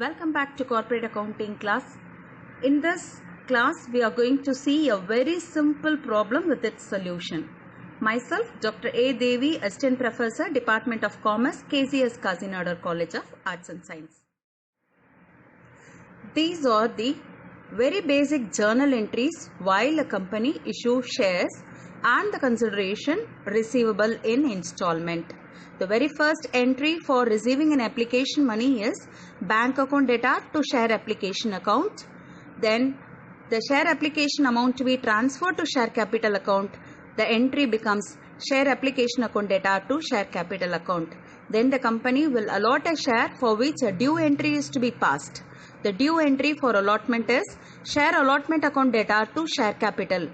Welcome back to corporate accounting class. In this class, we are going to see a very simple problem with its solution. Myself, Dr. A. Devi, Assistant Professor, Department of Commerce, KCS Kazinadar College of Arts and Science. These are the very basic journal entries while a company issues shares and the consideration receivable in installment. The very first entry for receiving an application money is bank account data to share application account. Then the share application amount to be transferred to share capital account. The entry becomes share application account data to share capital account. Then the company will allot a share for which a due entry is to be passed. The due entry for allotment is share allotment account data to share capital.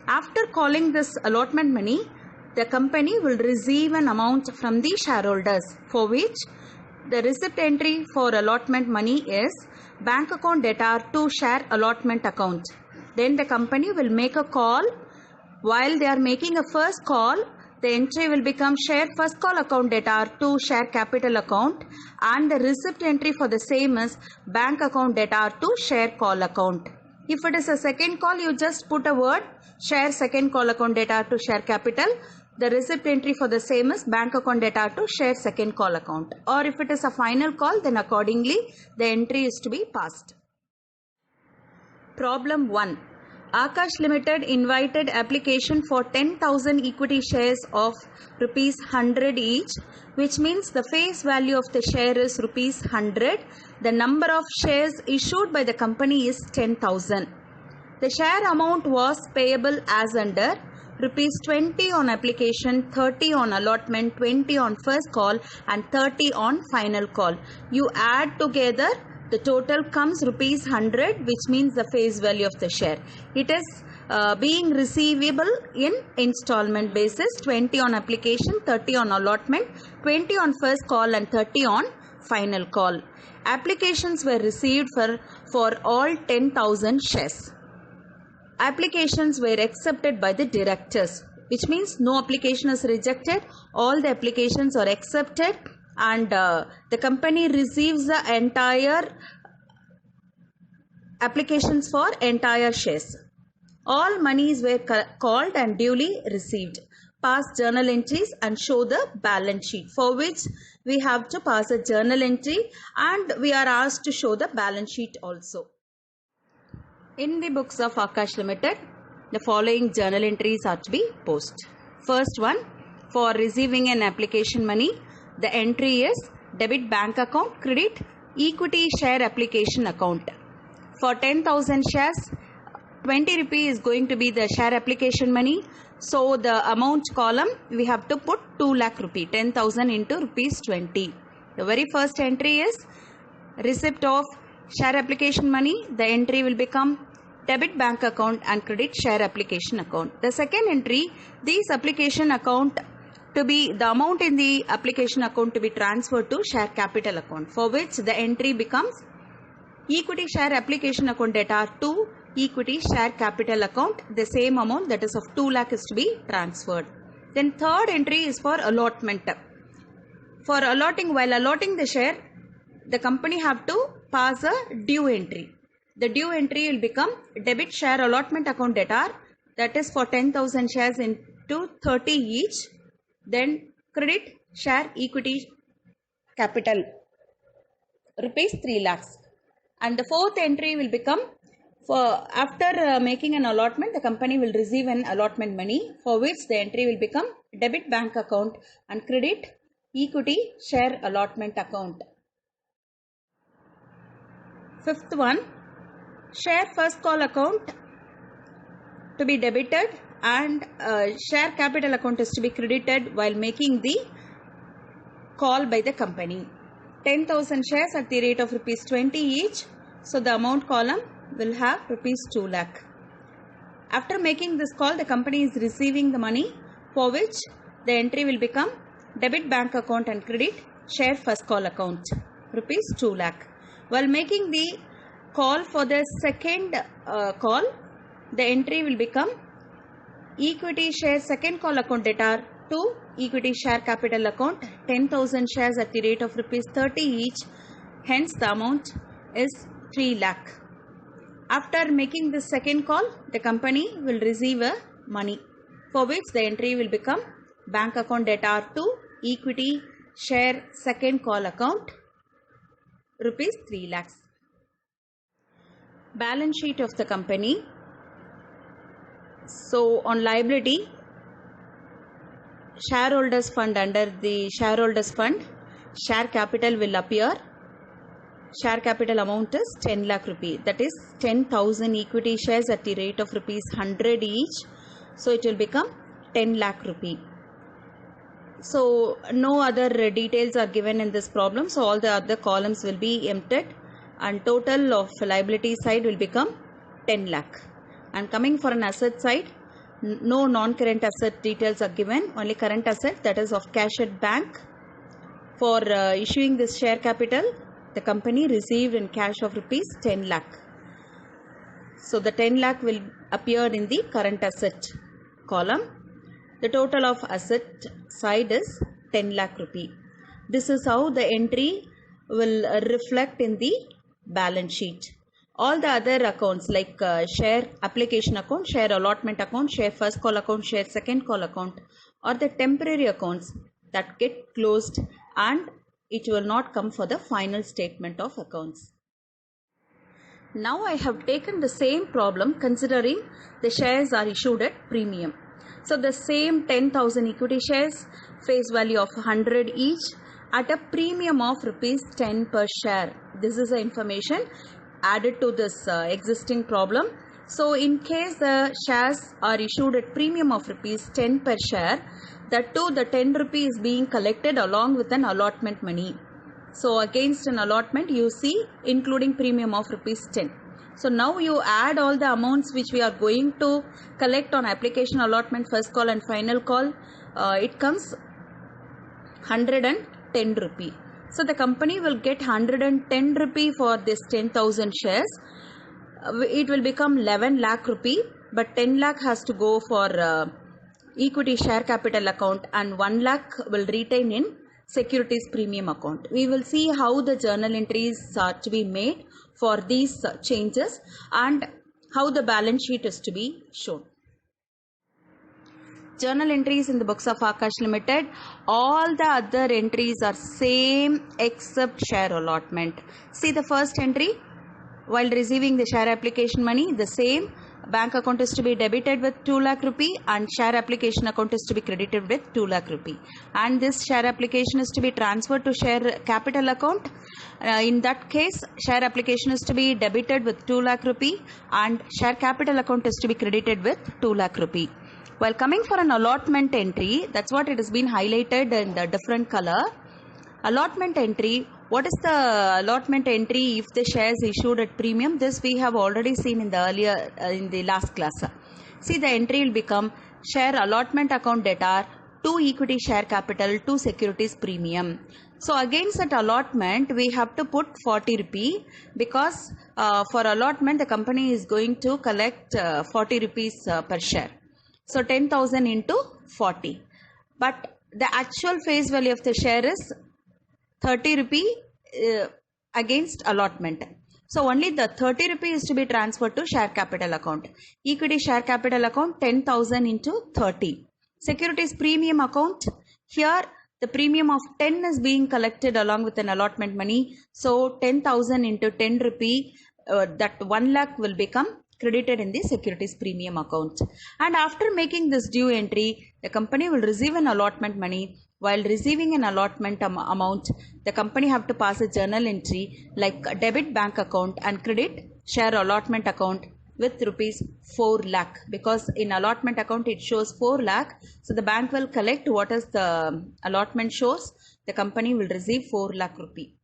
After calling this allotment money, the company will receive an amount from the shareholders for which the receipt entry for allotment money is bank account data to share allotment account. Then the company will make a call. While they are making a first call, the entry will become share first call account data to share capital account, and the receipt entry for the same is bank account data to share call account. If it is a second call, you just put a word share second call account data to share capital. The receipt entry for the same is bank account data to share second call account. Or if it is a final call, then accordingly the entry is to be passed. Problem 1. Akash Limited invited application for 10,000 equity shares of rupees 100 each, which means the face value of the share is rupees 100. The number of shares issued by the company is 10,000. The share amount was payable as under rupees 20 on application, 30 on allotment, 20 on first call and 30 on final call. You add together, the total comes rupees 100, which means the face value of the share. It is being receivable in installment basis, 20 on application, 30 on allotment, 20 on first call and 30 on final call. Applications were received for all 10,000 shares. Applications were accepted by the directors, which means no application is rejected. All the applications are accepted and the company receives the entire applications for entire shares. All monies were called and duly received. Pass journal entries and show the balance sheet, for which we have to pass a journal entry and we are asked to show the balance sheet also. In the books of Akash Limited, the following journal entries are to be posted. First one, for receiving an application money, the entry is debit bank account, credit equity share application account. For 10,000 shares, 20 rupee is going to be the share application money. So the amount column, we have to put 2 lakh rupee, 10,000 into rupees 20. The very first entry is receipt of share application money. The entry will become debit bank account and credit share application account. The second entry, this application account to be the amount in the application account to be transferred to share capital account, for which the entry becomes equity share application account data to equity share capital account. The same amount, that is of 2 lakh, is to be transferred. Then third entry is for allotment. For allotting, while allotting the share, the company have to pass a due entry. The due entry will become debit share allotment account data, that is for 10,000 shares into 30 each. Then credit share equity capital rupees 3 lakhs. And the fourth entry will become for after making an allotment, the company will receive an allotment money, for which the entry will become debit bank account and credit equity share allotment account. Fifth one, share first call account to be debited and share capital account is to be credited while making the call by the company. 10,000 shares at the rate of rupees 20 each. So the amount column will have rupees 2 lakh. After making this call, the company is receiving the money, for which the entry will become debit bank account and credit share first call account, rupees 2 lakh. While making the call for the second call, the entry will become equity share second call account data to equity share capital account, 10,000 shares at the rate of rupees 30 each. Hence the amount is 3 lakh. After making the second call, the company will receive a money, for which the entry will become bank account debtor to equity share second call account, rupees 3 lakhs. Balance sheet of the company. So on liability, shareholders fund, under the shareholders fund, share capital will appear. Share capital amount is 10 lakh rupee, that is 10,000 equity shares at the rate of rupees 100 each. So it will become 10 lakh rupee. So no other details are given in this problem, so all the other columns will be emptied and total of liability side will become 10 lakh. And coming for an asset side, no non-current asset details are given, only current asset, that is of cash at bank. For issuing this share capital, the company received in cash of rupees 10 lakh. So the 10 lakh will appear in the current asset column. The total of asset side is 10 lakh rupee. This is how the entry will reflect in the balance sheet. All the other accounts like share application account, share allotment account, share first call account, share second call account are the temporary accounts that get closed and it will not come for the final statement of accounts. Now I have taken the same problem considering the shares are issued at premium. So the same 10,000 equity shares, face value of 100 each at a premium of rupees 10 per share. This is the information added to this existing problem. So in case the shares are issued at premium of rupees 10 per share, that too the 10 rupee is being collected along with an allotment money. So against an allotment you see including premium of rupees 10. So now you add all the amounts which we are going to collect on application, allotment, first call and final call. It comes 110 rupee. So the company will get 110 rupee for this 10,000 shares. It will become 11 lakh rupee, but 10 lakh has to go for equity share capital account and 1 lakh will retain in securities premium account. We will see how the journal entries are to be made for these changes and how the balance sheet is to be shown. Journal entries in the books of Aakash Limited, all the other entries are same except share allotment. See the first entry, while receiving the share application money, the same bank account is to be debited with 2 lakh rupee and share application account is to be credited with 2 lakh rupee. And this share application is to be transferred to share capital account. In that case, share application is to be debited with 2 lakh rupee and share capital account is to be credited with 2 lakh rupee. While coming for an allotment entry, that's what it has been highlighted in the different color. Allotment entry, what is the allotment entry if the shares issued at premium? This we have already seen in the earlier in the last class. See, the entry will become share allotment account debtor to equity share capital to securities premium. So against that allotment we have to put 40 rupee because for allotment the company is going to collect 40 rupees per share. So 10,000 into 40. But the actual face value of the share is 30 rupee against allotment. So only the 30 rupee is to be transferred to share capital account. Equity share capital account 10,000 into 30. Securities premium account, here the premium of 10 is being collected along with an allotment money. So 10,000 into 10 rupee, that 1 lakh will become credited in the securities premium account. And after making this due entry, the company will receive an allotment money. While receiving an allotment amount, the company have to pass a journal entry like debit bank account and credit share allotment account with rupees 4 lakh, because in allotment account it shows 4 lakh. So the bank will collect what is the allotment shows. The company will receive 4 lakh rupee.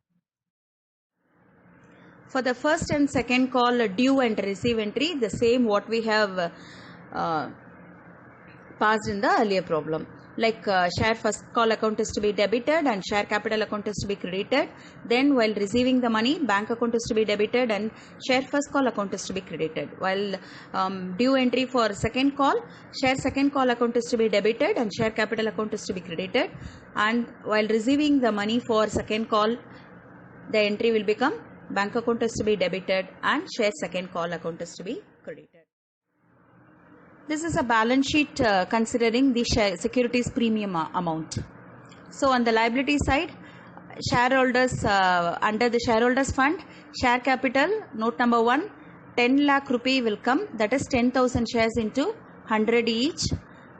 For the first and second call due and receive entry, the same what we have passed in the earlier problem. Like share first call account is to be debited and share capital account is to be credited. Then while receiving the money, bank account is to be debited and share first call account is to be credited. While due entry for second call, share second call account is to be debited and share capital account is to be credited. And while receiving the money for second call, the entry will become bank account is to be debited and share second call account is to be credited. This is a balance sheet considering the securities premium amount. So on the liability side, shareholders under the shareholders fund, share capital, note number 1, 10 lakh rupee will come, that is 10,000 shares into 100 each.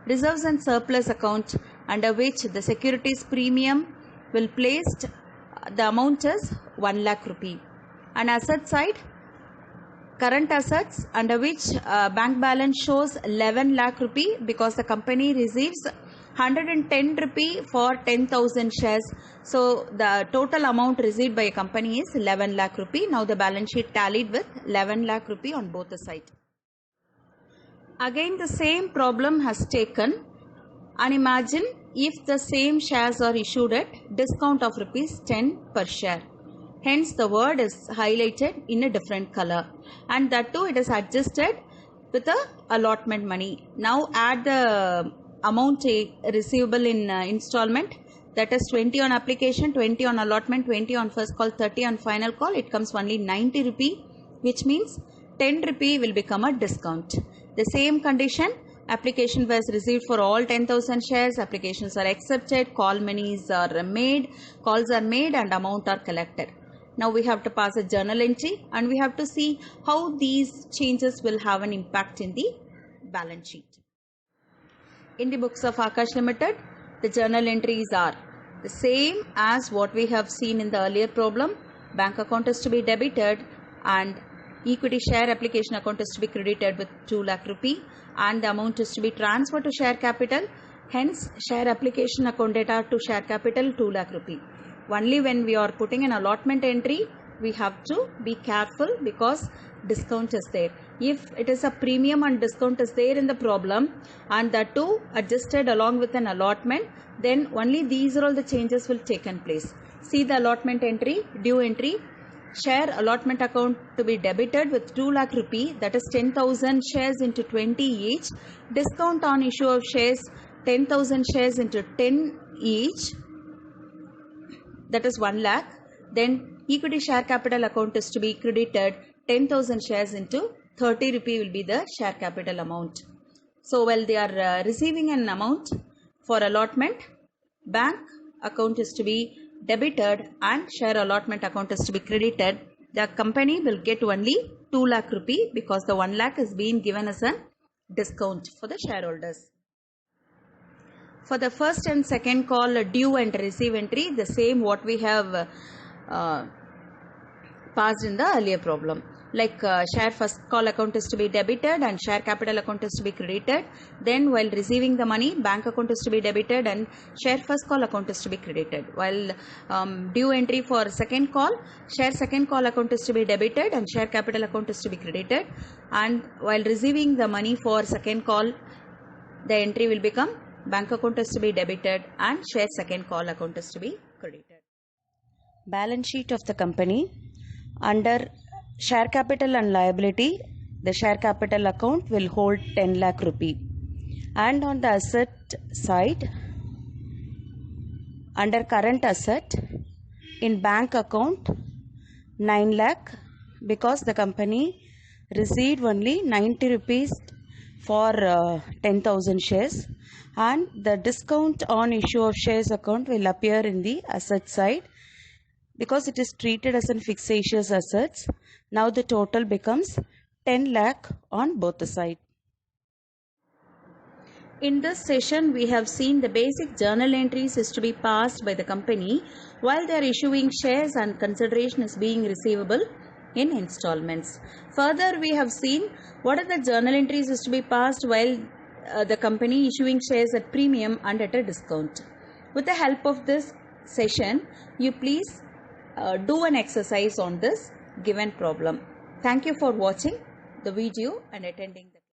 Reserves and surplus account, under which the securities premium will placed, the amount is 1 lakh rupee. And asset side, current assets, under which bank balance shows 11 lakh rupee because the company receives 110 rupee for 10,000 shares. So the total amount received by a company is 11 lakh rupee. Now the balance sheet tallied with 11 lakh rupee on both the sides. Again the same problem has taken, and imagine if the same shares are issued at discount of rupees 10 per share. Hence the word is highlighted in a different color, and that too it is adjusted with the allotment money. Now add the amount receivable in installment, that is 20 on application, 20 on allotment, 20 on first call, 30 on final call. It comes only 90 rupee, which means 10 rupee will become a discount. The same condition, application was received for all 10,000 shares, applications are accepted, call monies are made, calls are made and amount are collected. Now we have to pass a journal entry and we have to see how these changes will have an impact in the balance sheet. In the books of Aakash Limited, the journal entries are the same as what we have seen in the earlier problem. Bank account is to be debited and equity share application account is to be credited with 2 lakh rupee and the amount is to be transferred to share capital. Hence, share application account data to share capital 2 lakh rupee. Only when we are putting an allotment entry, we have to be careful because discount is there. If it is a premium and discount is there in the problem and that too adjusted along with an allotment, then only these are all the changes will take in place. See the allotment entry, due entry, share allotment account to be debited with 2 lakh rupee, that is 10,000 shares into 20 each. Discount on issue of shares, 10,000 shares into 10 each, that is 1 lakh. Then equity share capital account is to be credited 10,000 shares into 30 rupee will be the share capital amount. So while they are receiving an amount for allotment, bank account is to be debited and share allotment account is to be credited. The company will get only 2 lakh rupee because the 1 lakh is being given as a discount for the shareholders. For the first and second call due and receive entry, the same what we have passed in the earlier problem. Like share first call account is to be debited and share capital account is to be credited. Then while receiving the money, bank account is to be debited and share first call account is to be credited. While due entry for second call, share second call account is to be debited and share capital account is to be credited. And while receiving the money for second call, the entry will become bank account is to be debited and share second call account is to be credited. Balance sheet of the company. Under share capital and liability, the share capital account will hold 10 lakh rupee. And on the asset side, under current asset, in bank account 9 lakh because the company received only 90 rupees for 10,000 shares, and the discount on issue of shares account will appear in the asset side because it is treated as an fixatious assets. Now the total becomes 10 lakh on both the sides. In this session, we have seen the basic journal entries is to be passed by the company while they are issuing shares and consideration is being receivable in installments. Further, we have seen what are the journal entries is to be passed while the company issuing shares at premium and at a discount. With the help of this session, you please do an exercise on this given problem. Thank you for watching the video and attending the